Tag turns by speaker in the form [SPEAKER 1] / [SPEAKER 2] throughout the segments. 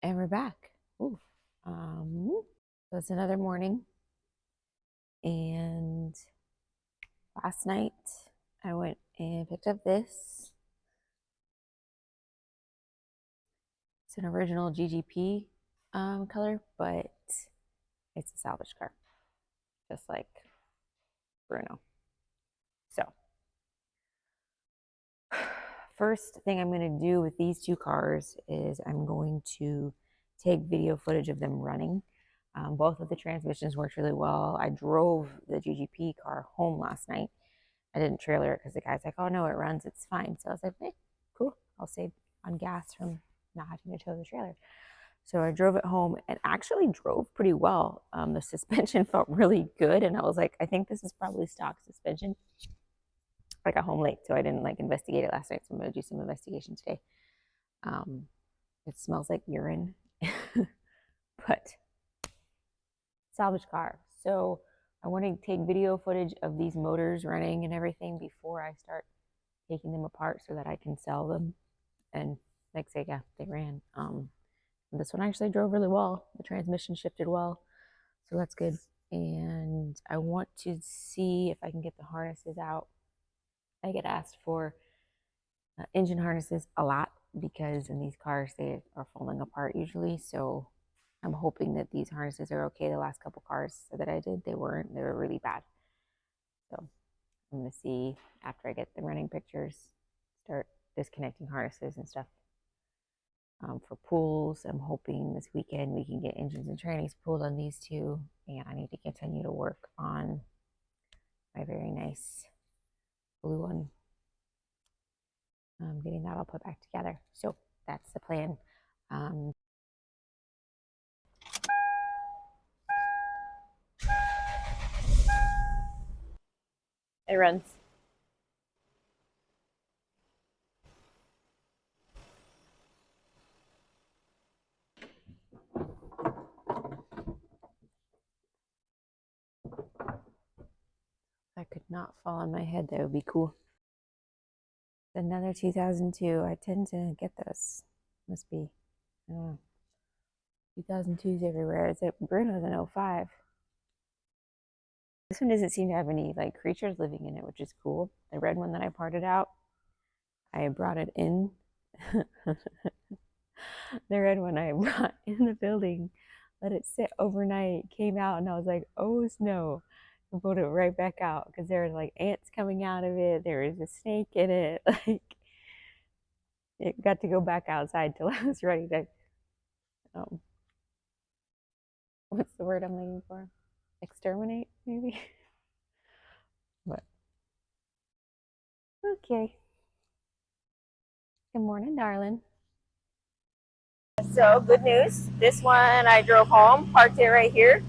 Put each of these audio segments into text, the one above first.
[SPEAKER 1] And we're back. Ooh. So it's another morning, and last night I went and picked up this. It's an original GGP color, but it's a salvage car, just like Bruno. So, first thing I'm going to do with these two cars is I'm going to take video footage of them running. Both of the transmissions worked really well. I drove the GGP car home last night. I didn't trailer it because the guy's like, oh no, it runs, it's fine. So I was like, hey, cool. I'll save on gas from not having to tow the trailer. So I drove it home and actually drove pretty well. The suspension felt really good. And I was like, I think this is probably stock suspension. I got home late, so I didn't investigate it last night. So I'm going to do some investigation today. It smells like urine, but salvage car. So I want to take video footage of these motors running and everything before I start taking them apart so that I can sell them. And like say, yeah, they ran. This one actually drove really well. The transmission shifted well, so that's good. And I want to see if I can get the harnesses out. I get asked for engine harnesses a lot because in these cars they are falling apart usually. So I'm hoping that these harnesses are okay. The last couple cars that I did, they weren't. They were really bad. So I'm going to see after I get the running pictures, start disconnecting harnesses and stuff. For pools, I'm hoping this weekend we can get engines and trannies pulled on these two. And I need to continue to work on my very nice blue one. Getting that all put back together. So that's the plan. It runs. If I could not fall on my head, that would be cool. Another 2002. I tend to get those. Must be, I don't know. 2002s everywhere. It's like Bruno's an 05. This one doesn't seem to have any like creatures living in it, which is cool. The red one that I parted out, I brought it in. The red one I brought in the building, let it sit overnight, came out, and I was like, oh no. And pulled it right back out because there were like ants coming out of it. There was a snake in it. Like it got to go back outside till I was ready to what's the word I'm looking for? Exterminate, maybe? But okay. Good morning, darling. So good news. This one I drove home, parked it right here,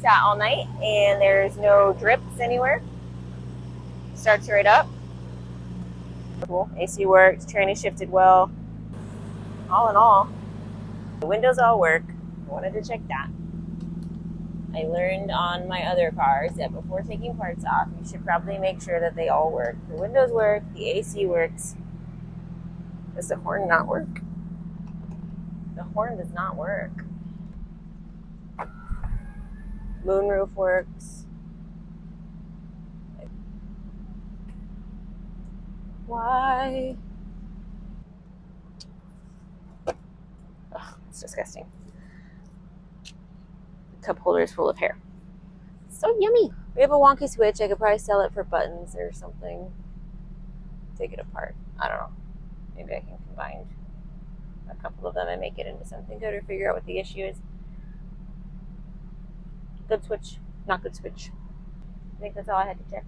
[SPEAKER 1] sat all night, and there's no drips anywhere. Starts right up. Cool. AC worked, tranny shifted well. All in all, the windows all work. I wanted to check that. I learned on my other cars that before taking parts off, you should probably make sure that they all work. The windows work, the AC works. Does the horn not work? The horn does not work. Moonroof works. Why? Ugh, it's disgusting. The cup holder is full of hair. So yummy. We have a wonky switch. I could probably sell it for buttons or something. Take it apart. I don't know. Maybe I can combine a couple of them and make it into something good or figure out what the issue is. Good switch. Not good switch. I think that's all I had to check.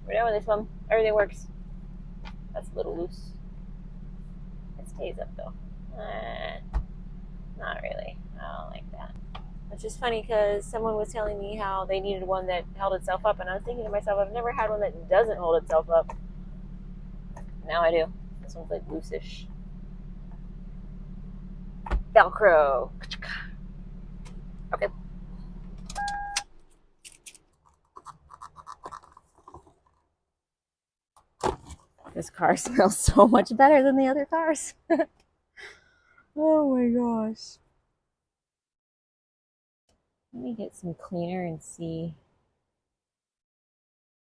[SPEAKER 1] We're done with this one. Everything works. That's a little loose. It stays up though. Not really. I don't like that. Which is funny because someone was telling me how they needed one that held itself up, and I was thinking to myself, I've never had one that doesn't hold itself up. Now I do. This one's like loosish. Velcro. Okay. This car smells so much better than the other cars. Oh my gosh. Let me get some cleaner and see.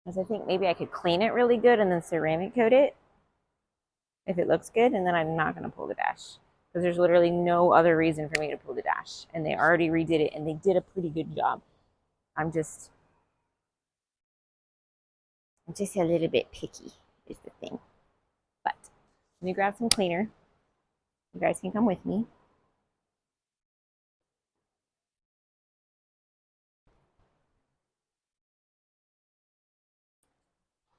[SPEAKER 1] Because I think maybe I could clean it really good and then ceramic coat it if it looks good. And then I'm not going to pull the dash. Because there's literally no other reason for me to pull the dash. And they already redid it and they did a pretty good job. I'm just a little bit picky is the thing. But let me grab some cleaner. You guys can come with me.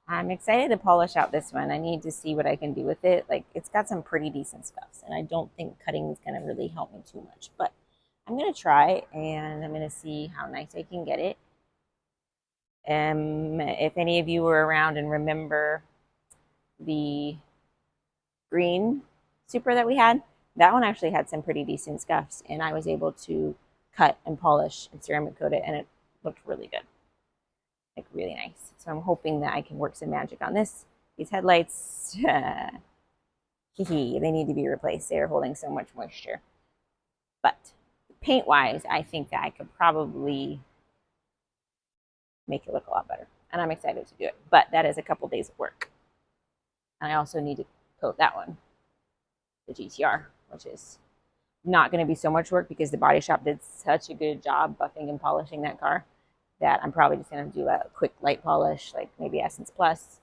[SPEAKER 1] I'm excited to polish out this one. I need to see what I can do with it. Like, it's got some pretty decent scuffs, and I don't think cutting is going to really help me too much. But I'm going to try, and I'm going to see how nice I can get it. If any of you were around and remember the green super that we had, that one actually had some pretty decent scuffs, and I was able to cut and polish and ceramic coat it, and it looked really good. Like, really nice. So I'm hoping that I can work some magic on this. These headlights, they need to be replaced. They are holding so much moisture. But paint wise, I think that I could probably make it look a lot better. And I'm excited to do it. But that is a couple days of work. And I also need to coat that one, the GTR, which is not going to be so much work because the body shop did such a good job buffing and polishing that car that I'm probably just going to do a quick light polish, like maybe Essence Plus,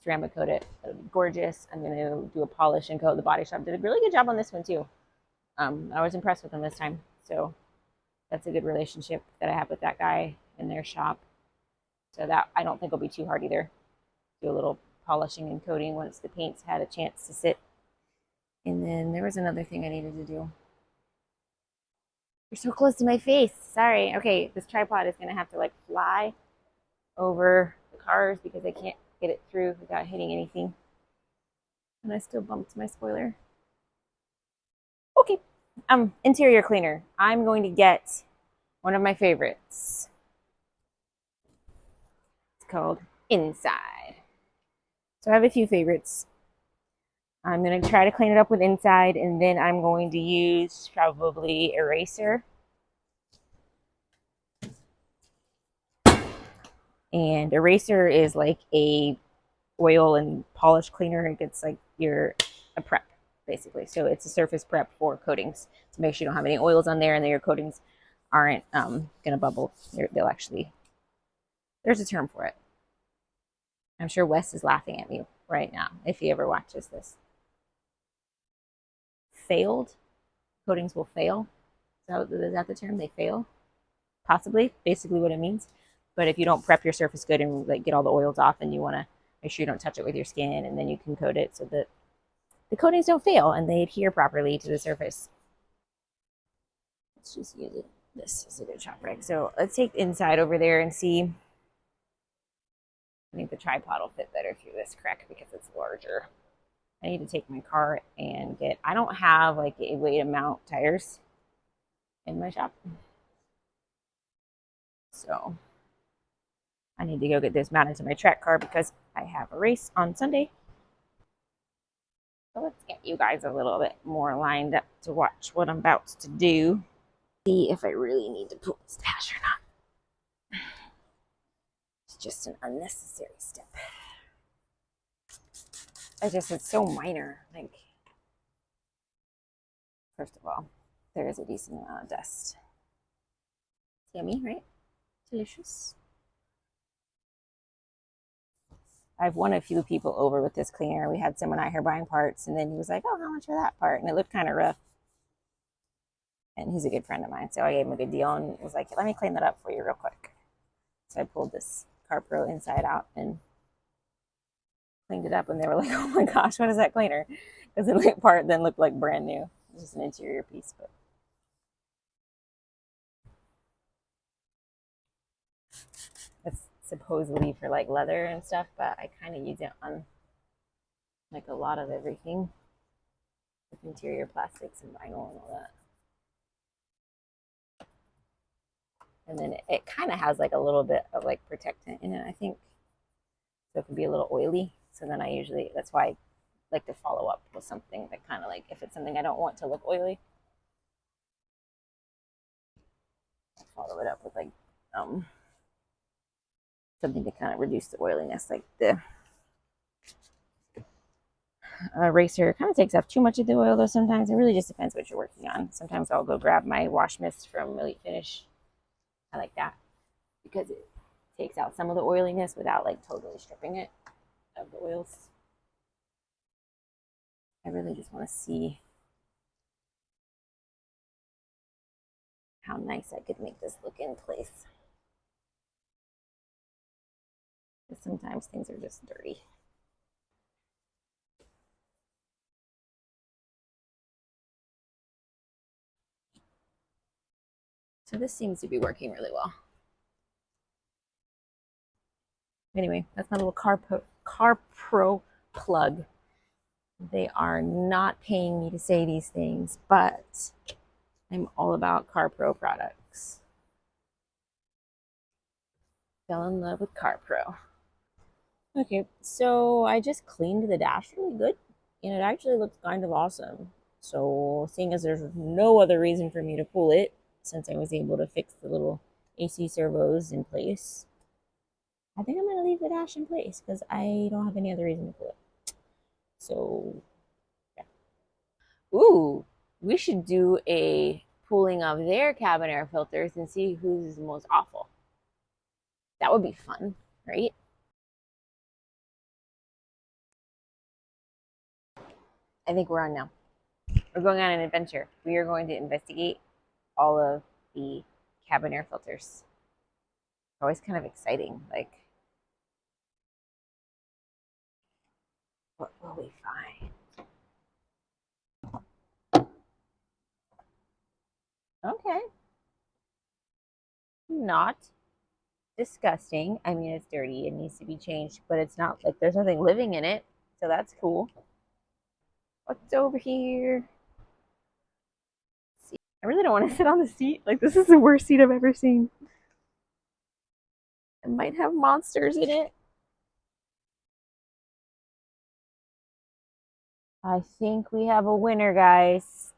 [SPEAKER 1] ceramic coat it. It'll be gorgeous. I'm going to do a polish and coat. The body shop did a really good job on this one too. I was impressed with them this time. So that's a good relationship that I have with that guy in their shop. So that I don't think will be too hard either. Do a little polishing and coating once the paint's had a chance to sit. And then there was another thing I needed to do. You're so close to my face. Sorry. Okay, this tripod is going to have to like fly over the cars because I can't get it through without hitting anything. And I still bumped my spoiler. Okay. Interior cleaner. I'm going to get one of my favorites. It's called Inside. So I have a few favorites. I'm going to try to clean it up with Inside, and then I'm going to use probably Eraser. And Eraser is like a oil and polish cleaner. It gets like a prep, basically. So it's a surface prep for coatings to make sure you don't have any oils on there and that your coatings aren't going to bubble. They'll actually, there's a term for it. I'm sure Wes is laughing at me right now if he ever watches this. Failed coatings will fail. Is that the term? They fail, possibly. Basically, what it means. But if you don't prep your surface good and like get all the oils off, and you want to make sure you don't touch it with your skin, and then you can coat it so that the coatings don't fail and they adhere properly to the surface. Let's just use it. This is a good chop rig. So let's take Inside over there and see. I think the tripod will fit better through this crack because it's larger. I need to take my car and I don't have like a way to mount tires in my shop. So I need to go get this mounted to my track car because I have a race on Sunday. So let's get you guys a little bit more lined up to watch what I'm about to do. See if I really need to pull this dash or not. It's just an unnecessary step. It's so minor. Like, first of all, there is a decent amount of dust. It's yummy, right? Delicious. I've won a few people over with this cleaner. We had someone out here buying parts, and then he was like, "Oh, how much for that part?" And it looked kind of rough. And he's a good friend of mine, so I gave him a good deal and was like, "Let me clean that up for you real quick." So I pulled this CarPro Inside out and cleaned it up, and they were like, "Oh my gosh, what is that cleaner?" Because the part then looked like brand new. It was just an interior piece, but it's supposedly for like leather and stuff, but I kind of use it on like a lot of everything with interior plastics and vinyl and all that. And then it kind of has like a little bit of like protectant in it, I think. So it can be a little oily. So then that's why like to follow up with something that kind of like, if it's something I don't want to look oily, follow it up with like um, something to kind of reduce the oiliness. Like the eraser kind of takes off too much of the oil though sometimes. It really just depends what you're working on. Sometimes I'll go grab my wash mist from Elite Finish. I like that because it takes out some of the oiliness without like totally stripping it of the oils. I really just want to see how nice I could make this look in place. Because sometimes things are just dirty. So this seems to be working really well. Anyway, that's my little Car Pro plug. They are not paying me to say these things, but I'm all about Car Pro products. Fell in love with Car Pro. Okay, so I just cleaned the dash really good, and it actually looks kind of awesome. So seeing as there's no other reason for me to pull it, since I was able to fix the little AC servos in place, I think I'm going to leave the dash in place because I don't have any other reason to pull it. So, yeah. Ooh, we should do a pulling of their cabin air filters and see who's the most awful. That would be fun, right? I think we're on now. We're going on an adventure. We are going to investigate all of the cabin air filters. It's always kind of exciting. Like, what will we find? Okay. Not disgusting. I mean, it's dirty. It needs to be changed, but it's not like there's nothing living in it. So that's cool. What's over here? I really don't want to sit on the seat. Like, this is the worst seat I've ever seen. It might have monsters in it. I think we have a winner, guys.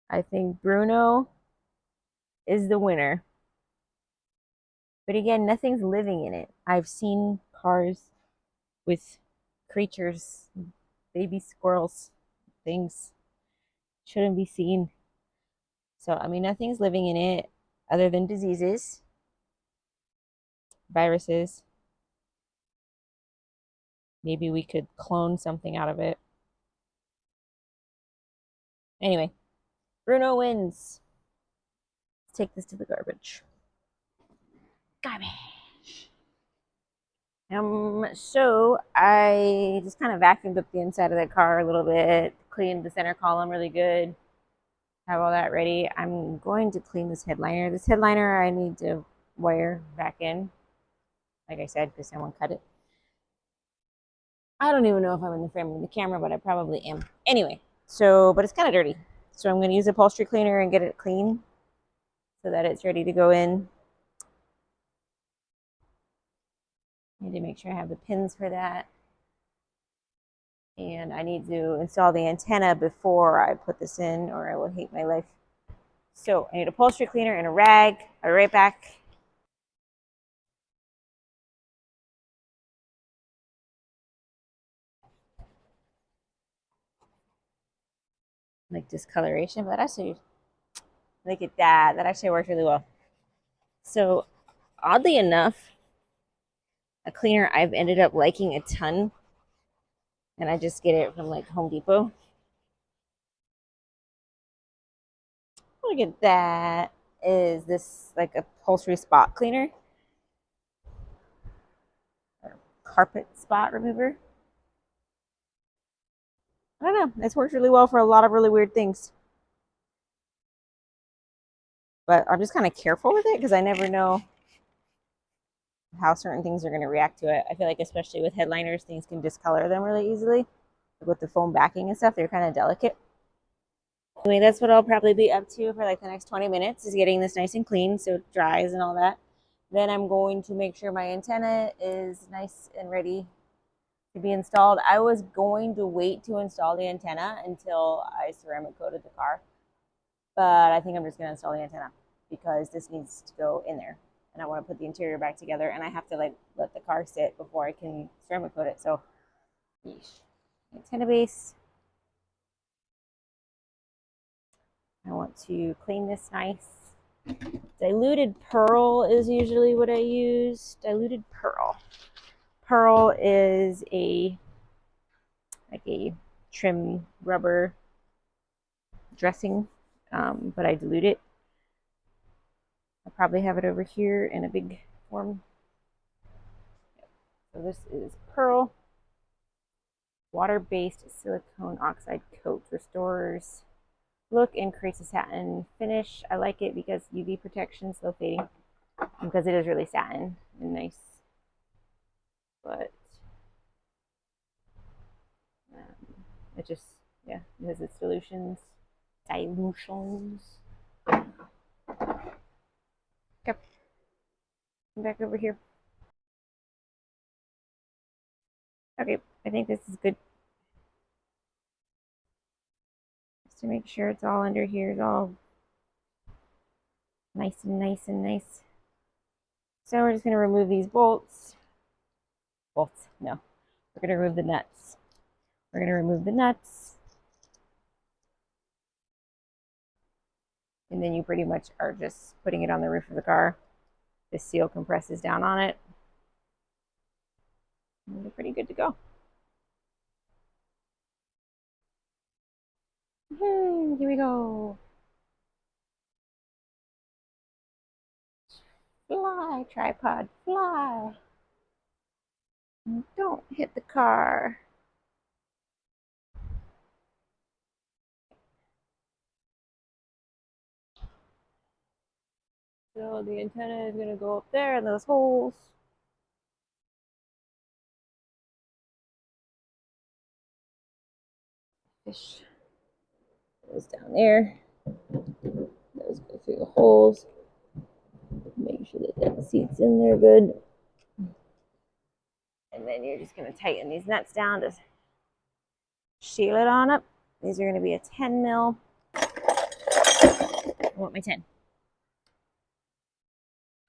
[SPEAKER 1] I think Bruno is the winner. But again, nothing's living in it. I've seen cars with creatures, baby squirrels, things shouldn't be seen. So, I mean, nothing's living in it other than diseases, viruses. Maybe we could clone something out of it. Anyway, Bruno wins. Let's take this to the garbage. Garbage. So I just kind of vacuumed up the inside of the car a little bit, cleaned the center column really good, have all that ready. I'm going to clean this headliner. This headliner I need to wire back in, like I said, because someone cut it. I don't even know if I'm in the frame of the camera, but I probably am. Anyway, but it's kind of dirty. So I'm going to use upholstery cleaner and get it clean so that it's ready to go in. I need to make sure I have the pins for that. And I need to install the antenna before I put this in or I will hate my life. So I need upholstery cleaner and a rag. I'll be right back. Like discoloration, but actually, look at that. That actually worked really well. So oddly enough, a cleaner I've ended up liking a ton, and I just get it from like Home Depot. Look at that. Is this like upholstery spot cleaner or carpet spot remover? I don't know. It's worked really well for a lot of really weird things. But I'm just kind of careful with it because I never know how certain things are going to react to it. I feel like especially with headliners, things can discolor them really easily. With the foam backing and stuff, they're kind of delicate. Anyway, that's what I'll probably be up to for like the next 20 minutes is getting this nice and clean so it dries and all that. Then I'm going to make sure my antenna is nice and ready to be installed. I was going to wait to install the antenna until I ceramic coated the car, but I think I'm just going to install the antenna because this needs to go in there, and I want to put the interior back together, and I have to like let the car sit before I can ceramic coat it. So, yeesh. Antenna base. I want to clean this nice. Diluted pearl is usually what I use. Diluted pearl. Pearl is like a trim rubber dressing, but I dilute it. I probably have it over here in a big form. So this is pearl. Water-based silicone oxide coat restores look and creates a satin finish. I like it because UV protection, slow fading, because it is really satin and nice. But it just, yeah, it has its dilutions. Okay, come back over here. Okay, I think this is good. Just to make sure it's all under here is all nice and nice and nice. So we're just going to remove these bolts. Bolts, no. We're going to remove the nuts. We're going to remove the nuts. And then you pretty much are just putting it on the roof of the car. The seal compresses down on it. And you're pretty good to go. Here we go. Fly, tripod, fly. Don't hit the car. So the antenna is going to go up there in those holes. Fish goes down there. Those go through the holes. Make sure that that seat's in there good. And then you're just going to tighten these nuts down to seal it on up. These are going to be a 10 mil. I want my 10.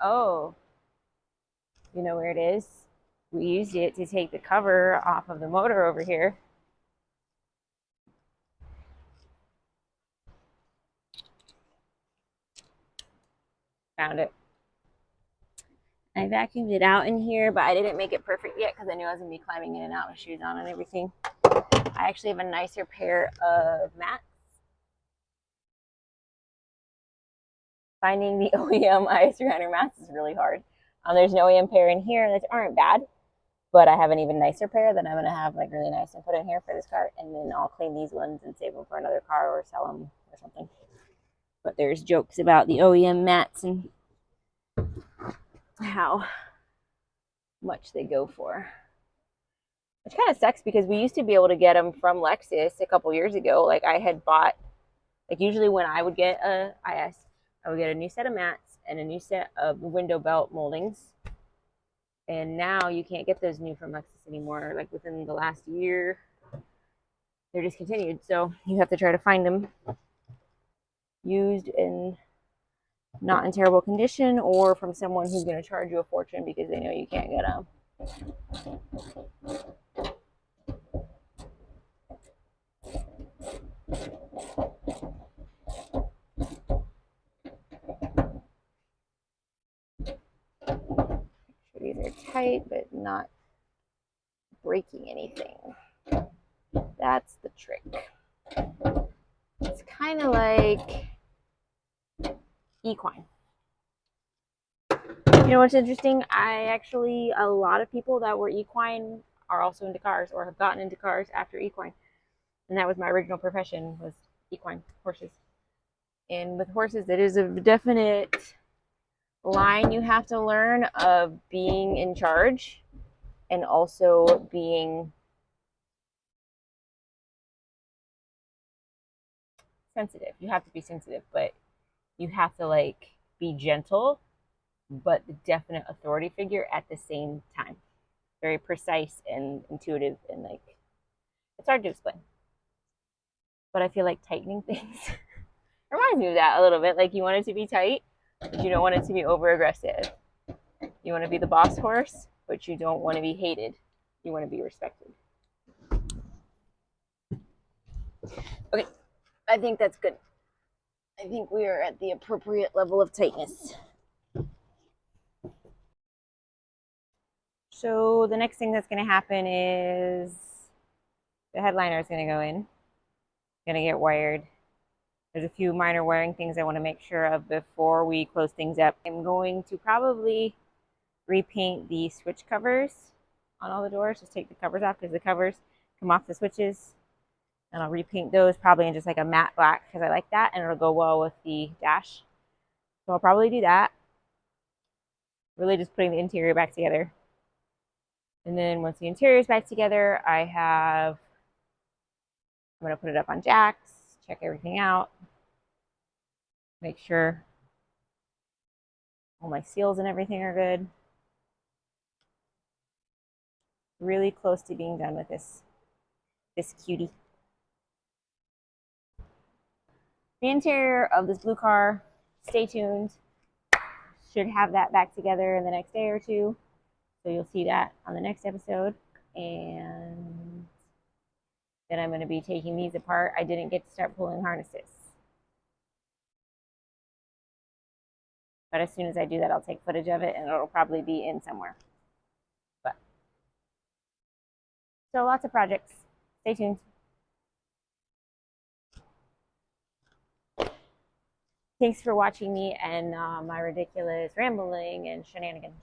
[SPEAKER 1] Oh, you know where it is? We used it to take the cover off of the motor over here. Found it. I vacuumed it out in here, but I didn't make it perfect yet because I knew I was going to be climbing in and out with shoes on and everything. I actually have a nicer pair of mats. Finding the OEM IS300 mats is really hard. There's an OEM pair in here that aren't bad, but I have an even nicer pair that I'm going to have like really nice and put in here for this car, and then I'll clean these ones and save them for another car or sell them or something. But there's jokes about the OEM mats and how much they go for. Which kind of sucks because we used to be able to get them from Lexus a couple years ago. Like I had bought, like usually when I would get a IS, I would get a new set of mats and a new set of window belt moldings. And now you can't get those new from Lexus anymore. Like within the last year, they're discontinued. So you have to try to find them used and not in terrible condition, or from someone who's going to charge you a fortune because they know you can't get them. These are tight, but not breaking anything. That's the trick. It's kind of like equine. You know what's interesting? A lot of people that were equine are also into cars or have gotten into cars after equine. And that was my original profession, was equine, horses. And with horses, it is a definite line you have to learn of being in charge and also being sensitive. You have to be sensitive, but you have to like be gentle but the definite authority figure at the same time. Very precise and intuitive, and like it's hard to explain. But I feel like tightening things reminds me of that a little bit. Like you want it to be tight, but you don't want it to be over aggressive. You want to be the boss horse, but you don't want to be hated. You want to be respected. Okay, I think that's good. I think we are at the appropriate level of tightness. So the next thing that's going to happen is the headliner is going to go in, going to get wired. There's a few minor wiring things I want to make sure of before we close things up. I'm going to probably repaint the switch covers on all the doors. Just take the covers off because the covers come off the switches. And I'll repaint those probably in just like a matte black because I like that and it'll go well with the dash. So I'll probably do that. Really just putting the interior back together. And then once the interior is back together, I'm going to put it up on jacks, check everything out, make sure all my seals and everything are good. Really close to being done with this cutie. The interior of this blue car, stay tuned. Should have that back together in the next day or two. So you'll see that on the next episode. And then I'm going to be taking these apart. I didn't get to start pulling harnesses. But as soon as I do that, I'll take footage of it and it'll probably be in somewhere. But so lots of projects. Stay tuned. Thanks for watching me and my ridiculous rambling and shenanigans.